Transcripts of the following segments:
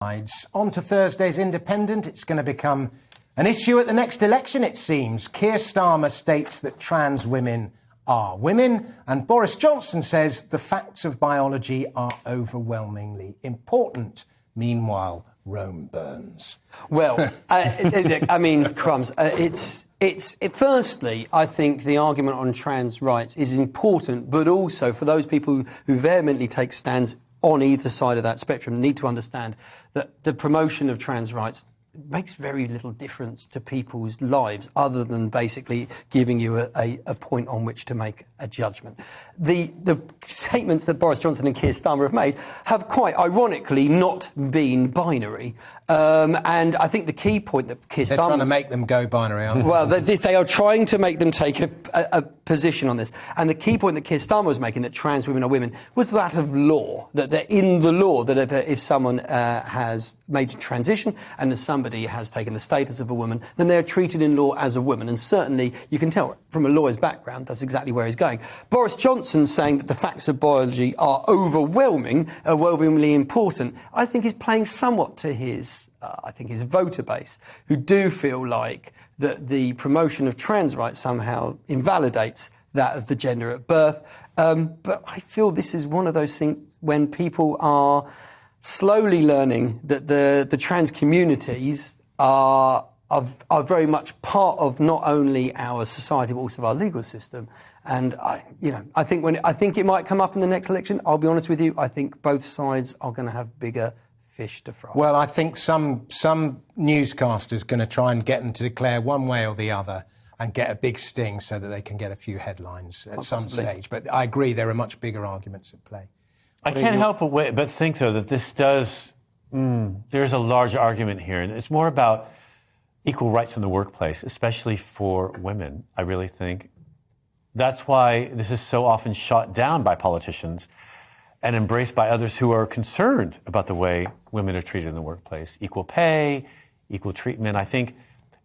On to Thursday's Independent. It's going to become an issue at the next election, it seems. Keir Starmer states that trans women are women, and Boris Johnson says the facts of biology are overwhelmingly important. Meanwhile, Rome burns. Well, I mean, crumbs. Firstly, I think the argument on trans rights is important, but also for those people who vehemently take stands on either side of that spectrum need to understand that the promotion of trans rights makes very little difference to people's lives other than basically giving you a point on which to make a judgment. The statements that Boris Johnson and Keir Starmer have made have quite ironically not been binary. And I think the key point that Keir Starmer... They're trying to make them go binary, aren't they? Well, they are trying to make them take a position on this. And the key point that Keir Starmer was making, that trans women are women, was that of law, that they're in the law, that if someone has made a transition and if somebody has taken the status of a woman, then they're treated in law as a woman. And certainly, you can tell from a lawyer's background, that's exactly where he's going. Boris Johnson saying that the facts of biology are overwhelmingly important, I think is playing somewhat to his voter base, who do feel like that the promotion of trans rights somehow invalidates that of the gender at birth. But I feel this is one of those things when people are slowly learning that the trans communities are very much part of not only our society but also our legal system. And I think it might come up in the next election. I'll be honest with you. I think both sides are going to have bigger fish to fry. Well, I think some newscasters going to try and get them to declare one way or the other and get a big sting so that they can get a few headlines at some stage. But I agree, there are much bigger arguments at play. I can't help but think, though, that this does... there's a large argument here, and it's more about equal rights in the workplace, especially for women, I really think. That's why this is so often shot down by politicians and embraced by others who are concerned about the way women are treated in the workplace. Equal pay, equal treatment. I think,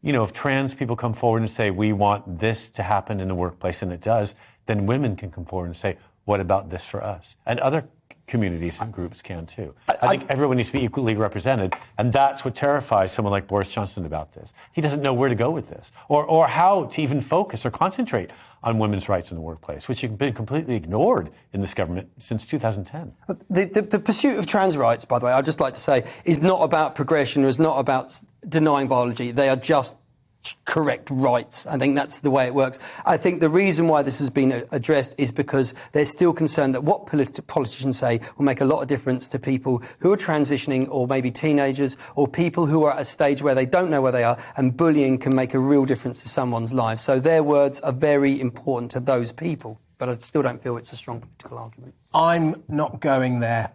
if trans people come forward and say, we want this to happen in the workplace, and it does, then women can come forward and say, what about this for us? And other communities and groups can too. I think everyone needs to be equally represented, and that's what terrifies someone like Boris Johnson about this. He doesn't know where to go with this, or how to even focus or concentrate on women's rights in the workplace, which have been completely ignored in this government since 2010. The pursuit of trans rights, by the way, I'd just like to say, is not about progression, is not about denying biology. They are just correct rights. I think that's the way it works. I think the reason why this has been addressed is because they're still concerned that what politicians say will make a lot of difference to people who are transitioning, or maybe teenagers, or people who are at a stage where they don't know where they are, and bullying can make a real difference to someone's life. So their words are very important to those people. But I still don't feel it's a strong political argument. I'm not going there.